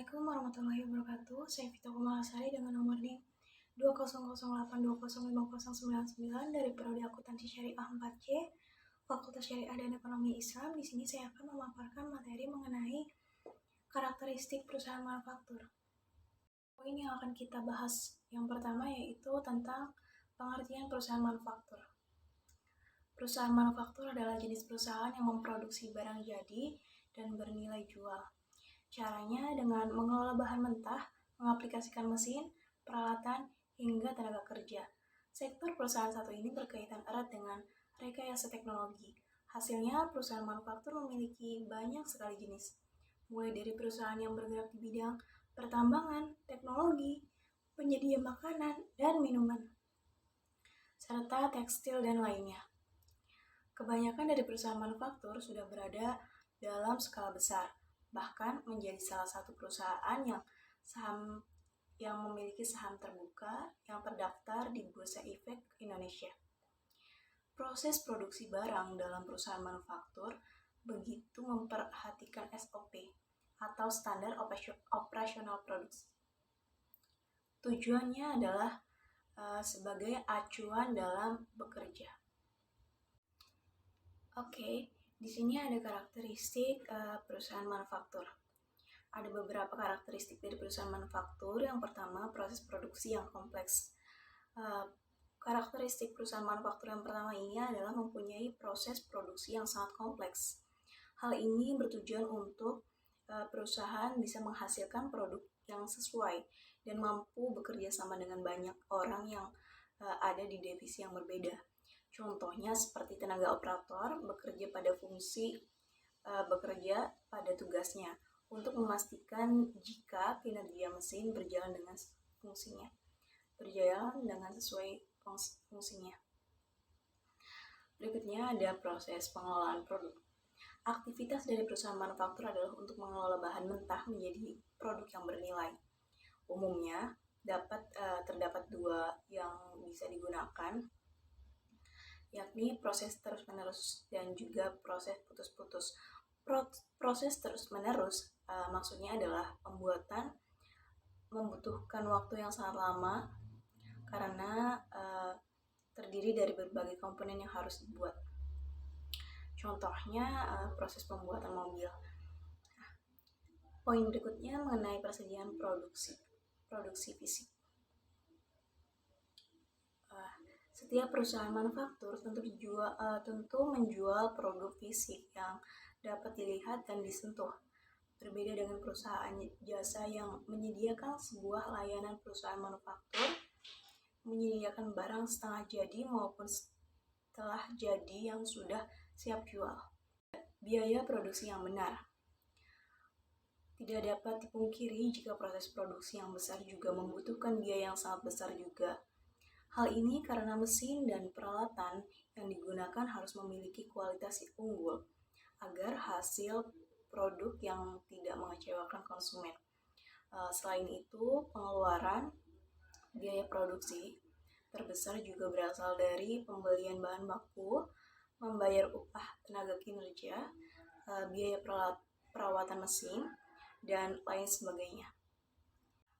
Assalamualaikum warahmatullahi wabarakatuh. Saya Vita Kumalasari dengan nomor NIM 20082050099 dari Prodi Akuntansi Syariah 4C, Fakultas Syariah dan Ekonomi Islam. Di sini saya akan memaparkan materi mengenai karakteristik perusahaan manufaktur. Poin yang akan kita bahas yang pertama yaitu tentang pengertian perusahaan manufaktur. Perusahaan manufaktur adalah jenis perusahaan yang memproduksi barang jadi dan bernilai jual. Caranya dengan mengelola bahan mentah, mengaplikasikan mesin, peralatan, hingga tenaga kerja. Sektor perusahaan satu ini berkaitan erat dengan rekayasa teknologi. Hasilnya, perusahaan manufaktur memiliki banyak sekali jenis, mulai dari perusahaan yang bergerak di bidang pertambangan, teknologi, penyedia makanan dan minuman, serta tekstil dan lainnya. Kebanyakan dari perusahaan manufaktur sudah berada dalam skala besar, bahkan menjadi salah satu perusahaan yang memiliki saham terbuka yang terdaftar di Bursa Efek Indonesia. Proses produksi barang dalam perusahaan manufaktur begitu memperhatikan SOP atau standar operasional produksi. Tujuannya adalah sebagai acuan dalam bekerja. Oke. Di sini ada karakteristik perusahaan manufaktur. Ada beberapa karakteristik dari perusahaan manufaktur. Yang pertama, proses produksi yang kompleks. Karakteristik perusahaan manufaktur yang pertama ini adalah mempunyai proses produksi yang sangat kompleks. Hal ini bertujuan untuk perusahaan bisa menghasilkan produk yang sesuai dan mampu bekerja sama dengan banyak orang yang ada di divisi yang berbeda. Contohnya seperti tenaga operator bekerja pada tugasnya untuk memastikan jika kinerja mesin berjalan sesuai fungsinya. Berikutnya ada proses pengelolaan produk. Aktivitas dari perusahaan manufaktur adalah untuk mengelola bahan mentah menjadi produk yang bernilai. Umumnya terdapat dua yang bisa digunakan, yakni proses terus-menerus dan juga proses putus-putus. Proses terus-menerus maksudnya adalah pembuatan membutuhkan waktu yang sangat lama karena terdiri dari berbagai komponen yang harus dibuat. Contohnya proses pembuatan mobil. Poin berikutnya mengenai persediaan produksi fisik. Setiap perusahaan manufaktur tentu menjual produk fisik yang dapat dilihat dan disentuh. Berbeda dengan perusahaan jasa yang menyediakan sebuah layanan, perusahaan manufaktur menyediakan barang setengah jadi maupun setelah jadi yang sudah siap jual. Biaya produksi yang benar. Tidak dapat dipungkiri jika proses produksi yang besar juga membutuhkan biaya yang sangat besar juga. Hal ini karena mesin dan peralatan yang digunakan harus memiliki kualitas unggul agar hasil produk yang tidak mengecewakan konsumen. Selain itu, pengeluaran biaya produksi terbesar juga berasal dari pembelian bahan baku, membayar upah tenaga kinerja, biaya perawatan mesin, dan lain sebagainya.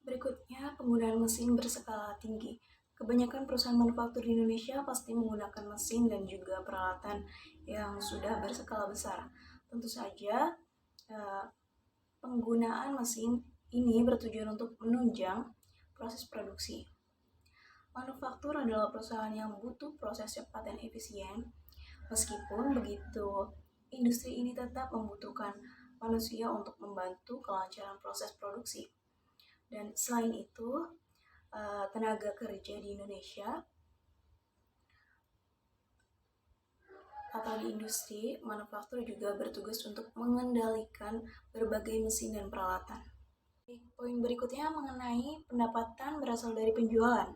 Berikutnya, penggunaan mesin berskala tinggi. Kebanyakan perusahaan manufaktur di Indonesia pasti menggunakan mesin dan juga peralatan yang sudah berskala besar. Tentu saja, penggunaan mesin ini bertujuan untuk menunjang proses produksi. Manufaktur adalah perusahaan yang butuh proses cepat dan efisien. Meskipun begitu, industri ini tetap membutuhkan manusia untuk membantu kelancaran proses produksi. Dan selain itu, tenaga kerja di Indonesia atau di industri manufaktur juga bertugas untuk mengendalikan berbagai mesin dan peralatan. Poin berikutnya mengenai pendapatan berasal dari penjualan.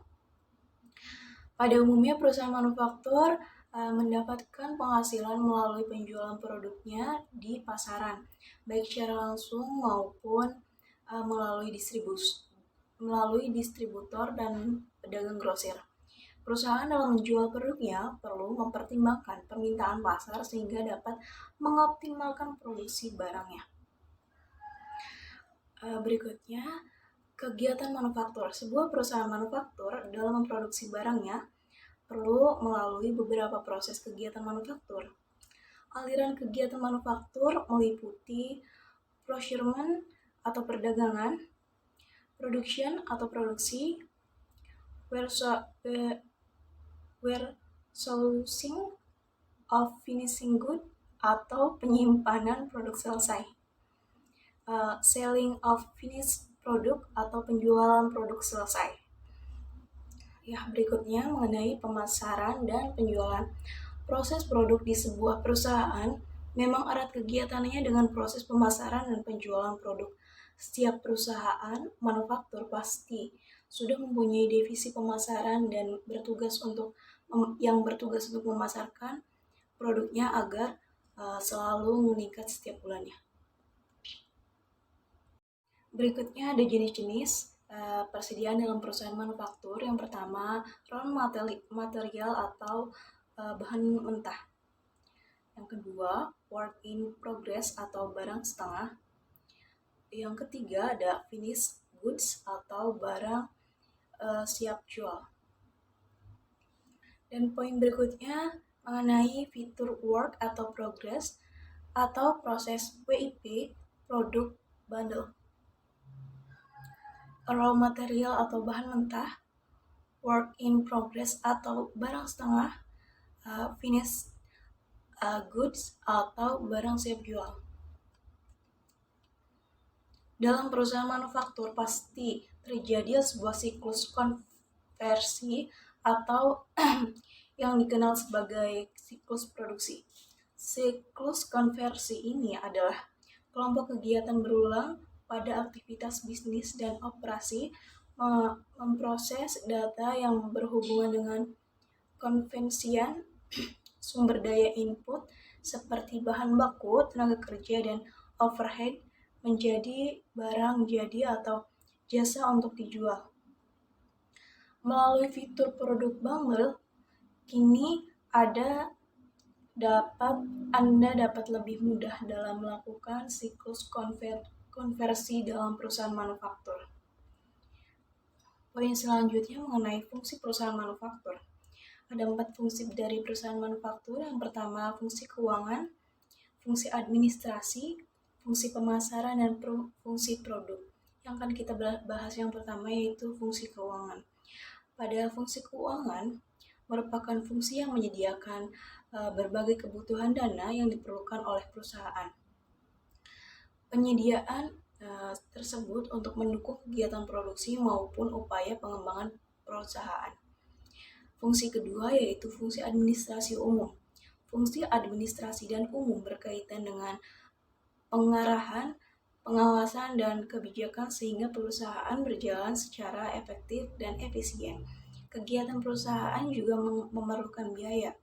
Pada umumnya perusahaan manufaktur mendapatkan penghasilan melalui penjualan produknya di pasaran, baik secara langsung maupun melalui distributor dan pedagang grosir. Perusahaan dalam menjual produknya perlu mempertimbangkan permintaan pasar sehingga dapat mengoptimalkan produksi barangnya. Berikutnya, kegiatan manufaktur. Sebuah perusahaan manufaktur dalam memproduksi barangnya perlu melalui beberapa proses kegiatan manufaktur. Aliran kegiatan manufaktur meliputi procurement atau perdagangan, production atau produksi, warehousing of finishing good atau penyimpanan produk selesai, selling of finished product atau penjualan produk selesai. Berikutnya mengenai pemasaran dan penjualan. Proses produk di sebuah perusahaan memang erat kegiatannya dengan proses pemasaran dan penjualan produk. Setiap perusahaan manufaktur pasti sudah mempunyai divisi pemasaran dan bertugas untuk memasarkan produknya agar selalu meningkat setiap bulannya. Berikutnya ada jenis-jenis persediaan dalam perusahaan manufaktur. Yang pertama, raw material atau bahan mentah. Yang kedua, work in progress atau barang setengah. Yang ketiga ada finished goods atau barang siap jual. Dan poin berikutnya mengenai fitur work atau progress atau proses WIP, produk bundle. Raw material atau bahan mentah, work in progress atau barang setengah, finished goods atau barang siap jual. Dalam perusahaan manufaktur pasti terjadi sebuah siklus konversi atau yang dikenal sebagai siklus produksi. Siklus konversi ini adalah kelompok kegiatan berulang pada aktivitas bisnis dan operasi memproses data yang berhubungan dengan konvensian sumber daya input seperti bahan baku, tenaga kerja, dan overhead menjadi barang jadi atau jasa untuk dijual. Melalui fitur produk bundle, kini Anda dapat lebih mudah dalam melakukan siklus konversi dalam perusahaan manufaktur. Poin selanjutnya mengenai fungsi perusahaan manufaktur. Ada 4 fungsi dari perusahaan manufaktur. Yang pertama, fungsi keuangan, fungsi administrasi, fungsi pemasaran, dan fungsi produk. Yang akan kita bahas yang pertama yaitu fungsi keuangan. Pada fungsi keuangan merupakan fungsi yang menyediakan berbagai kebutuhan dana yang diperlukan oleh perusahaan. Penyediaan tersebut untuk mendukung kegiatan produksi maupun upaya pengembangan perusahaan. Fungsi kedua yaitu fungsi administrasi umum. Fungsi administrasi dan umum berkaitan dengan pengarahan, pengawasan, dan kebijakan sehingga perusahaan berjalan secara efektif dan efisien. Kegiatan perusahaan juga memerlukan biaya,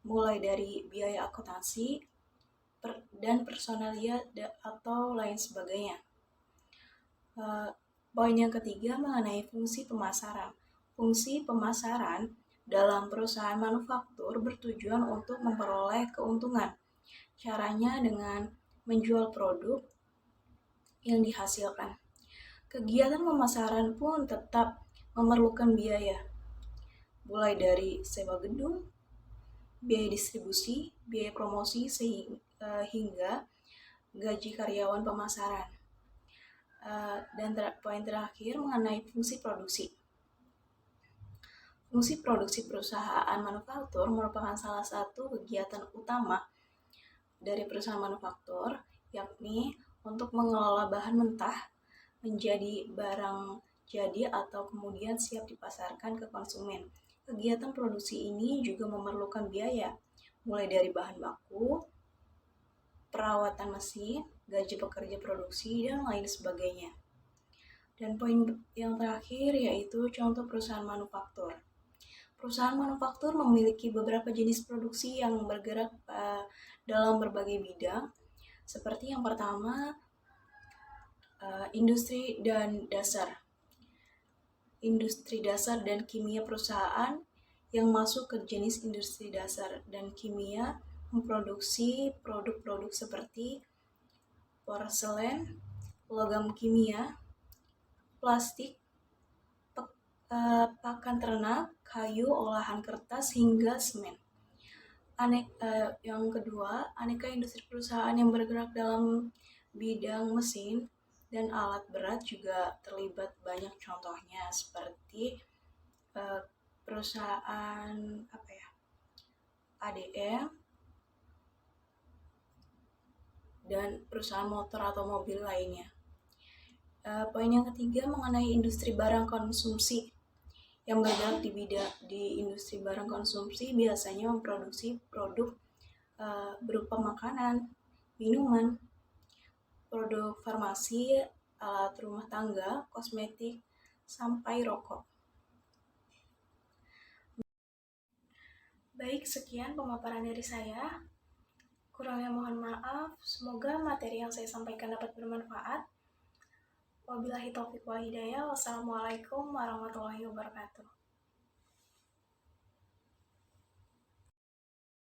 mulai dari biaya akuntansi dan personalia atau lain sebagainya. Poin yang ketiga mengenai fungsi pemasaran. Fungsi pemasaran dalam perusahaan manufaktur bertujuan untuk memperoleh keuntungan. Caranya dengan menjual produk yang dihasilkan. Kegiatan pemasaran pun tetap memerlukan biaya, mulai dari sewa gedung, biaya distribusi, biaya promosi, hingga gaji karyawan pemasaran. Dan poin terakhir mengenai fungsi produksi. Fungsi produksi perusahaan manufaktur merupakan salah satu kegiatan utama dari perusahaan manufaktur, yakni untuk mengelola bahan mentah menjadi barang jadi atau kemudian siap dipasarkan ke konsumen. Kegiatan produksi ini juga memerlukan biaya, mulai dari bahan baku, perawatan mesin, gaji pekerja produksi, dan lain sebagainya. Dan poin yang terakhir yaitu contoh perusahaan manufaktur. Perusahaan manufaktur memiliki beberapa jenis produksi yang bergerak dalam berbagai bidang, seperti yang pertama, industri dan dasar. Industri dasar dan kimia. Perusahaan yang masuk ke jenis industri dasar dan kimia memproduksi produk-produk seperti porselen, logam kimia, plastik, pakan ternak, kayu, olahan kertas, hingga semen. Yang kedua, aneka industri perusahaan yang bergerak dalam bidang mesin dan alat berat juga terlibat. Banyak contohnya seperti perusahaan ADM dan perusahaan motor atau mobil lainnya. Poin yang ketiga mengenai industri barang konsumsi. Yang bergerak di industri barang konsumsi biasanya memproduksi produk berupa makanan, minuman, produk farmasi, alat rumah tangga, kosmetik, sampai rokok. Baik, sekian pemaparan dari saya. Kurangnya mohon maaf. Semoga materi yang saya sampaikan dapat bermanfaat. Wabillahi taufiq wal hidayah. Wassalamualaikum warahmatullahi wabarakatuh.